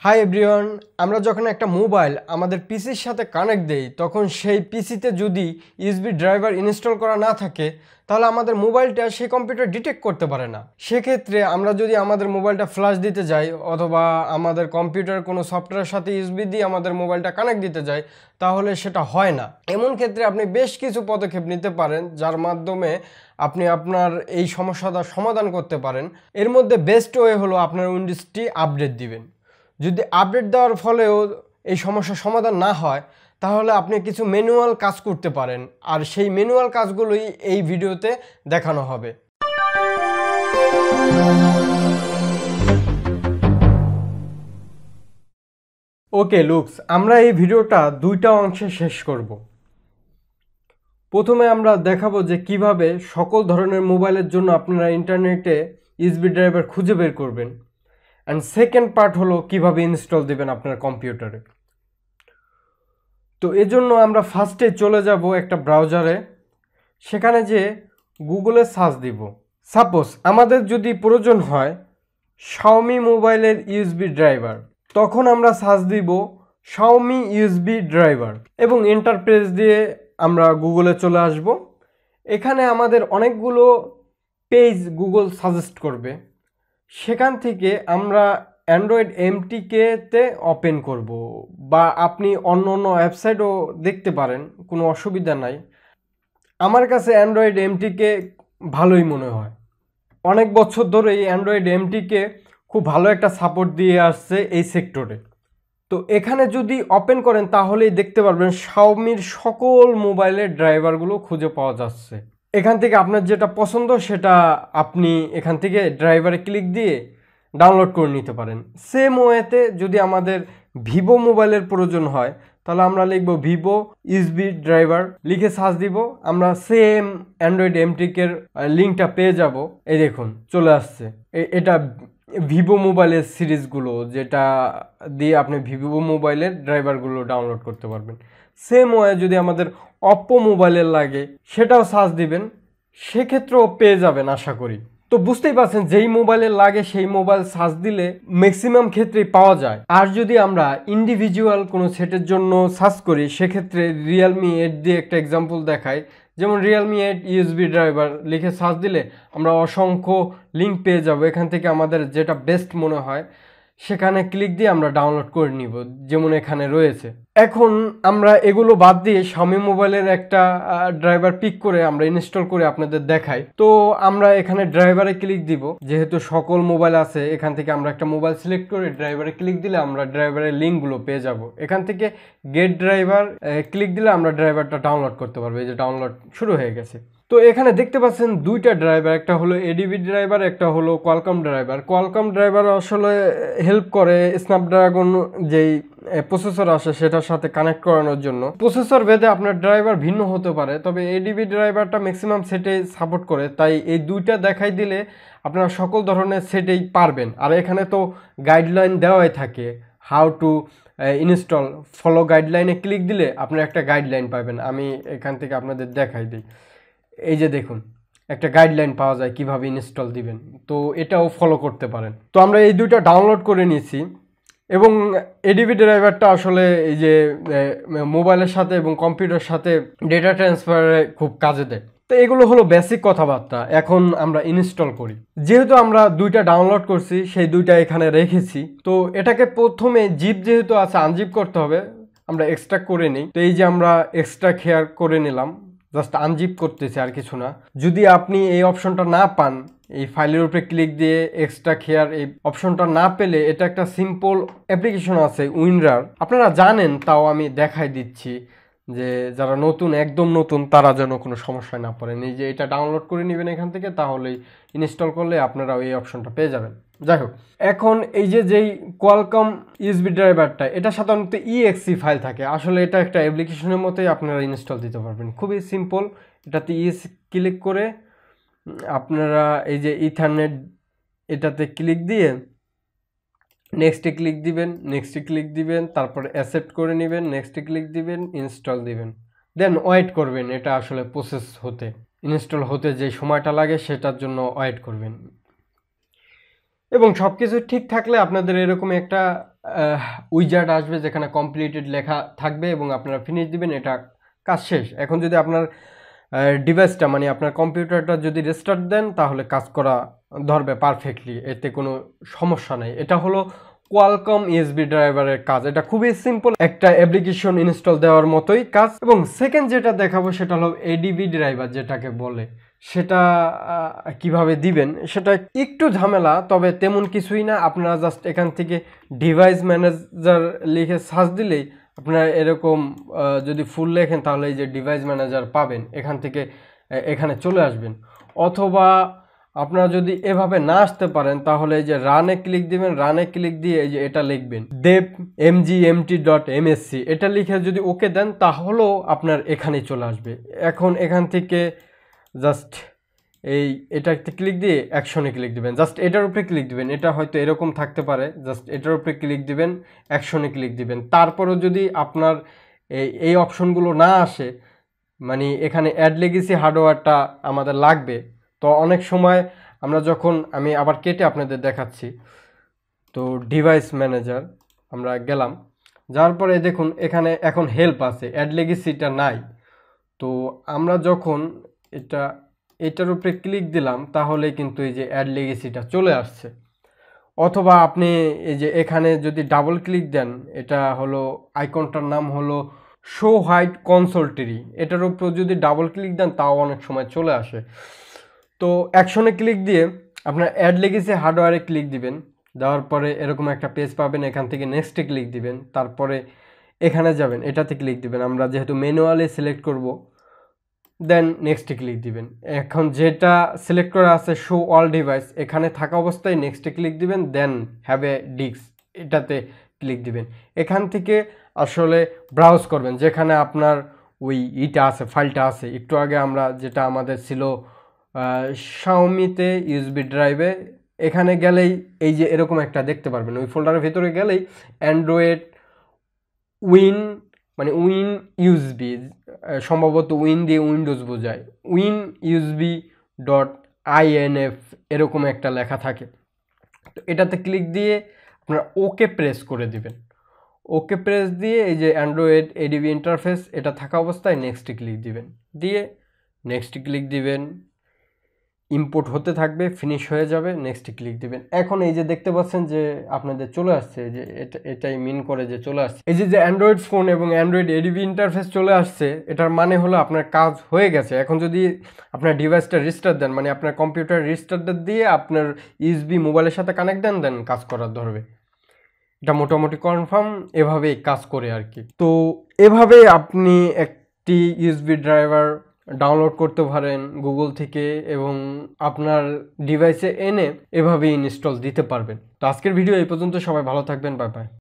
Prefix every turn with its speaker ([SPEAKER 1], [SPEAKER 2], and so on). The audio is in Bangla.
[SPEAKER 1] হাই এভরিওয়ান, আমরা যখন একটা মোবাইল আমাদের পিসির সাথে কানেক্ট দেই তখন সেই পিসিতে যদি ইউএসবি ড্রাইভার ইনস্টল করা না থাকে তাহলে আমাদের মোবাইলটা সেই কম্পিউটার ডিটেক্ট করতে পারে না। সেক্ষেত্রে আমরা যদি আমাদের মোবাইলটা ফ্ল্যাশ দিতে যাই অথবা আমাদের কম্পিউটার কোনো সফটওয়্যারের সাথে ইউএসবি দিয়ে আমাদের মোবাইলটা কানেক্ট দিতে যাই তাহলে সেটা হয় না। এমন ক্ষেত্রে আপনি বেশ কিছু পদক্ষেপ নিতে পারেন যার মাধ্যমে আপনি আপনার এই সমস্যাটা সমাধান করতে পারেন। এর মধ্যে বেস্ট ওয়ে হলো আপনার উইন্ডোজটি আপডেট দিবেন। যদি আপডেট দেওয়ার ফলেও এই সমস্যার সমাধান না হয় তাহলে আপনি কিছু ম্যানুয়াল কাজ করতে পারেন, আর সেই ম্যানুয়াল কাজগুলোই এই ভিডিওতে দেখানো হবে। ওকে লুকস, আমরা এই ভিডিওটা দুইটা অংশে শেষ করব। প্রথমে আমরা দেখাবো যে কিভাবে সকল ধরনের মোবাইলের জন্য আপনারা ইন্টারনেটে ইউএসবি ড্রাইভার খুঁজে বের করবেন, অ্যান্ড সেকেন্ড পার্ট হলো কিভাবে ইনস্টল দেবেন আপনার কম্পিউটারে। তো এজন্য আমরা ফার্স্টে চলে যাব একটা ব্রাউজারে, সেখানে যে গুগলে সার্চ দিব। সাপোজ আমাদের যদি প্রয়োজন হয় Xiaomi মোবাইলের ইউএসবি ড্রাইভার, তখন আমরা সার্চ দিব Xiaomi ইউএসবি ড্রাইভার এবং এন্টার প্রেস দিয়ে আমরা গুগলে চলে আসব। এখানে আমাদের অনেকগুলো পেজ গুগল সাজেস্ট করবে, সেখান থেকে আমরা অ্যান্ড্রয়েড এমটিকেতে ওপেন করব, বা আপনি অন্য অন্য ওয়েবসাইটও দেখতে পারেন, কোনো অসুবিধা নাই। আমার কাছে অ্যান্ড্রয়েড এমটিকে ভালোই মনে হয়। অনেক বছর ধরে এই অ্যান্ড্রয়েড এমটিকে খুব ভালো একটা সাপোর্ট দিয়ে আসছে এই সেক্টরে। তো এখানে যদি ওপেন করেন তাহলেই দেখতে পারবেন Xiaomiর সকল মোবাইলের ড্রাইভারগুলো খুঁজে পাওয়া যাচ্ছে। এখান থেকে আপনার যেটা পছন্দ সেটা আপনি এখান থেকে ড্রাইভারে ক্লিক দিয়ে ডাউনলোড করে নিতে পারেন। সেম ওয়েতে যদি আমাদের ভিভো মোবাইলের প্রয়োজন হয় তাহলে আমরা লিখব ভিভো ইউএসবি ড্রাইভার, লিখে সার্চ দিব, আমরা সেম অ্যান্ড্রয়েড এমটিকের লিঙ্কটা পেয়ে যাব। এই দেখুন চলে আসছে। এটা ভিভো মোবাইলের সিরিজগুলো, যেটা দিয়ে আপনি ভিভো মোবাইলের ড্রাইভারগুলো ডাউনলোড করতে পারবেন। সেম ওয়ে যদি আমাদের অপ্পো মোবাইলের লাগে সেটাও সার্চ দিবেন, সেক্ষেত্রেও পেয়ে যাবেন আশা করি। তো বুঝতেই পারছেন যেই মোবাইলের লাগে সেই মোবাইল সার্চ দিলে ম্যাক্সিমাম ক্ষেত্রেই পাওয়া যায়। আর যদি আমরা ইন্ডিভিজুয়াল কোনো সেটের জন্য সার্চ করি সেক্ষেত্রে রিয়েলমি 8 দিয়ে একটা এক্সাম্পল দেখাই। যেমন রিয়েলমি 8 ইউএসবি ড্রাইভার লিখে সার্চ দিলে আমরা অসংখ্য লিঙ্ক পেয়ে যাব। এখান থেকে আমাদের যেটা বেস্ট মনে হয় সেখানে ক্লিক দিয়ে আমরা ডাউনলোড করে নিব, যেমন এখানে রয়েছে। এখন আমরা এগুলো বাদ দিয়ে Xiaomi মোবাইলের একটা ড্রাইভার পিক করে আমরা ইনস্টল করে আপনাদের দেখাই। তো আমরা এখানে ড্রাইভারে ক্লিক দিব, যেহেতু সকল মোবাইল আছে এখান থেকে আমরা একটা মোবাইল সিলেক্ট করে ড্রাইভারে ক্লিক দিলে আমরা ড্রাইভারের লিঙ্কগুলো পেয়ে যাব। এখান থেকে গেট ড্রাইভার ক্লিক দিলে আমরা ড্রাইভারটা ডাউনলোড করতে পারবো। এই যে ডাউনলোড শুরু হয়ে গেছে। তো এখানে দেখতে পাচ্ছেন দুইটা ড্রাইভার, একটা হলো এডিবি ড্রাইভার, একটা হলো কোয়ালকম ড্রাইভার। কোয়ালকম ড্রাইভার আসলে হেল্প করে স্ন্যাপড্রাগন যেই প্রসেসর আসে সেটার সাথে কানেক্ট করানোর জন্য। প্রসেসর ভেদে আপনার ড্রাইভার ভিন্ন হতে পারে, তবে এডিবি ড্রাইভারটা ম্যাক্সিমাম সেটে সাপোর্ট করে, তাই এই দুইটা দেখাই দিলে আপনারা সকল ধরনের সেটেই পারবেন। আর এখানে তো গাইডলাইন দেওয়াই থাকে, হাউ টু ইনস্টল, ফলো গাইডলাইনে ক্লিক দিলে আপনারা একটা গাইডলাইন পাবেন। আমি এখান থেকে আপনাদের দেখাই দিই। এই যে দেখুন একটা গাইডলাইন পাওয়া যায় কিভাবে ইনস্টল দিবেন, তো এটাও ফলো করতে পারেন। তো আমরা এই দুইটা ডাউনলোড করে নিয়েছি, এবং এডিবি ড্রাইভারটা আসলে এই যে মোবাইলের সাথে এবং কম্পিউটারের সাথে ডেটা ট্রান্সফারে খুব কাজে দেয়। তো এগুলো হলো বেসিক কথাবার্তা। এখন আমরা ইনস্টল করি। যেহেতু আমরা দুইটা ডাউনলোড করছি সেই দুইটা এখানে রেখেছি, তো এটাকে প্রথমে জিপ যেহেতু আছে আনজিপ করতে হবে, আমরা এক্সট্রা করে নিই। তো এই যে আমরা এক্সট্রা খেয়ার করে নিলাম, জাস্ট আনজিপ করতেছি আর কিছু না। যদি আপনি এই অপশনটা না পান, এই ফাইলের উপরে ক্লিক দিয়ে এক্সট্রা খেয়ার এই অপশনটা না পেলে এটা একটা সিম্পল অ্যাপ্লিকেশন আছে উইনরার, আপনারা জানেন, তাও আমি দেখাই দিচ্ছি যে যারা নতুন, একদম নতুন, তারা যেন কোনো সমস্যায় না পড়েন। এই যে এটা ডাউনলোড করে নেবেন এখান থেকে, তাহলেই ইনস্টল করলে আপনারা এই অপশনটা পেয়ে যাবেন। যাই হোক, এখন এই যে যেই কোয়ালকম ইউএসবি ড্রাইভারটা, এটা সাধারণত ইএক্সি ফাইল থাকে। আসলে এটা একটা অ্যাপ্লিকেশনের মতোই আপনারা ইনস্টল দিতে পারবেন, খুবই সিম্পল। এটাতে ইএক্সি ক্লিক করে আপনারা এই যে ইথারনেট এটাতে ক্লিক দিয়ে নেক্সটে ক্লিক দিবেন, নেক্সটে ক্লিক দিবেন, তারপর অ্যাকসেপ্ট করে নেবেন, নেক্সটে ক্লিক দিবেন, ইনস্টল দিবেন, দেন ওয়েট করবেন। এটা আসলে প্রসেস হতে, ইনস্টল হতে যে সময়টা লাগে সেটার জন্য ওয়েট করবেন। এবং সব কিছু ঠিক থাকলে আপনাদের এরকম একটা উইজার্ড আসবে যেখানে কমপ্লিটেড লেখা থাকবে এবং আপনারা ফিনিশ দিবেন, এটা কাজ শেষ। এখন যদি আপনার ডিভাইসটা মানে আপনার কম্পিউটারটা যদি রেস্টার্ট দেন তাহলে কাজ করা ধরবে পারফেক্টলি, এতে কোনো সমস্যা নেই। এটা হলো কোয়ালকম ইউএসবি ড্রাইভারের কাজ। এটা খুবই সিম্পল, একটা অ্যাপ্লিকেশন ইনস্টল দেওয়ার মতোই কাজ। এবং সেকেন্ড যেটা দেখাবো সেটা হলো এডিবি ড্রাইভার যেটাকে বলে, সেটা কিভাবে দিবেন সেটা একটু ঝামেলা, তবে তেমন কিছুই না। আপনারা জাস্ট এখান থেকে ডিভাইস ম্যানেজার লিখে সার্চ দিলেই আপনারা এরকম যদি ফুল লেখেন তাহলে এই যে ডিভাইস ম্যানেজার পাবেন, এখান থেকে এখানে চলে আসবেন। অথবা আপনারা যদি এভাবে না আসতে পারেন তাহলে এই যে রানে ক্লিক দিবেন, রানে ক্লিক দিয়ে এই যে এটা লিখবেন dev mgmt.msc, এটা লিখে যদি ওকে দেন তাহলেও আপনার এখানে চলে আসবে। এখন এখান থেকে জাস্ট এটাতে ক্লিক দিয়ে অ্যাকশনে ক্লিক দিবেন, জাস্ট এটার উপরে ক্লিক দিবেন। এটা হয়তো এরকম থাকতে পারে, জাস্ট এটার উপরে ক্লিক দিবেন, অ্যাকশনে ক্লিক দিবেন। তারপরেও যদি আপনার এই অপশনগুলো না আসে, মানে এখানে অ্যাড লেগেসি হার্ডওয়্যারটা আমাদের লাগবে। তো অনেক সময় আমরা যখন, আমি আবার কেটে আপনাদের দেখাচ্ছি, তো ডিভাইস ম্যানেজার আমরা গেলাম, যাওয়ার পরে দেখুন এখানে এখন হেল্প আছে, অ্যাড লেগেসিটা নাই। তো আমরা যখন এটার উপরে ক্লিক দিলাম তাহলে কিন্তু এই যে অ্যাড লেগেসিটা চলে আসছে। অথবা আপনি এই যে এখানে যদি ডাবল ক্লিক দেন, এটা হলো আইকনটার নাম হলো শো হাইড কনসোল ট্রি, এটার উপর যদি ডাবল ক্লিক দেন তাও অনেক সময় চলে আসে। তো অ্যাকশনে ক্লিক দিয়ে আপনার অ্যাড লেগেসি হার্ডওয়্যারে ক্লিক দিবেন, দেওয়ার পরে এরকম একটা পেজ পাবেন, এখান থেকে নেক্সটে ক্লিক দিবেন, তারপরে এখানে যাবেন, এটাতে ক্লিক দিবেন। আমরা যেহেতু ম্যানুয়ালি সিলেক্ট করব, দেন নেক্সটে ক্লিক দিবেন। এখন যেটা সিলেক্ট করা আছে শো অল ডিভাইস, এখানে থাকা অবস্থায় নেক্সটে ক্লিক দিবেন, দেন হ্যাভ এ ডিস্ক, এটাতে ক্লিক দিবেন। এখান থেকে আসলে ব্রাউজ করবেন যেখানে আপনার ওই আছে, ফাইলটা আছে। একটু আগে আমরা যেটা আমাদের ছিল শাওমিতে ইউএসবি ড্রাইভে, এখানে গেলেই এই যে এরকম একটা দেখতে পারবেন। ওই ফোল্ডারের ভিতরে গেলেই অ্যান্ড্রয়েড উইন মানে উইন ইউএসবি, সম্ভবত উইন দিয়ে উইন্ডোজ বোঝায়, উইন ইউএসবি .inf এরকম একটা লেখা থাকে। তো এটাতে ক্লিক দিয়ে আপনারা ওকে প্রেস করে দিবেন। ওকে প্রেস দিয়ে এই যে অ্যান্ড্রয়েড এডিবি ইন্টারফেস এটা থাকা অবস্থায় নেক্সটে ক্লিক দিবেন, দিয়ে নেক্সট ক্লিক দিবেন, ইম্পোর্ট হতে থাকবে, ফিনিশ হয়ে যাবে, নেক্সট ক্লিক দিবেন। এখন এই যে দেখতে পাচ্ছেন যে আপনাদের চলে আসছে, যে এটাই মিন করে যে চলে আসছে, এই যে অ্যান্ড্রয়েড ফোন এবং অ্যান্ড্রয়েড এডিবি ইন্টারফেস চলে আসছে, এটার মানে হলো আপনার কাজ হয়ে গেছে। এখন যদি আপনার ডিভাইসটা রিস্টার্ট দেন, মানে আপনার কম্পিউটার রিস্টার্ট দিয়ে আপনার ইউএসবি মোবাইলের সাথে কানেক্ট দেন কাজ করার ধরবে। এটা মোটামুটি কনফার্ম, এভাবেই কাজ করে আর কি। তো এভাবে আপনি একটি ইউএসবি ড্রাইভার ডাউনলোড করতে পারেন গুগল থেকে এবং আপনার ডিভাইসে এনে এভাবেই ইনস্টল দিতে পারবেন। তো আজকের ভিডিও এই পর্যন্ত, সবাই ভালো থাকবেন, বাই বাই।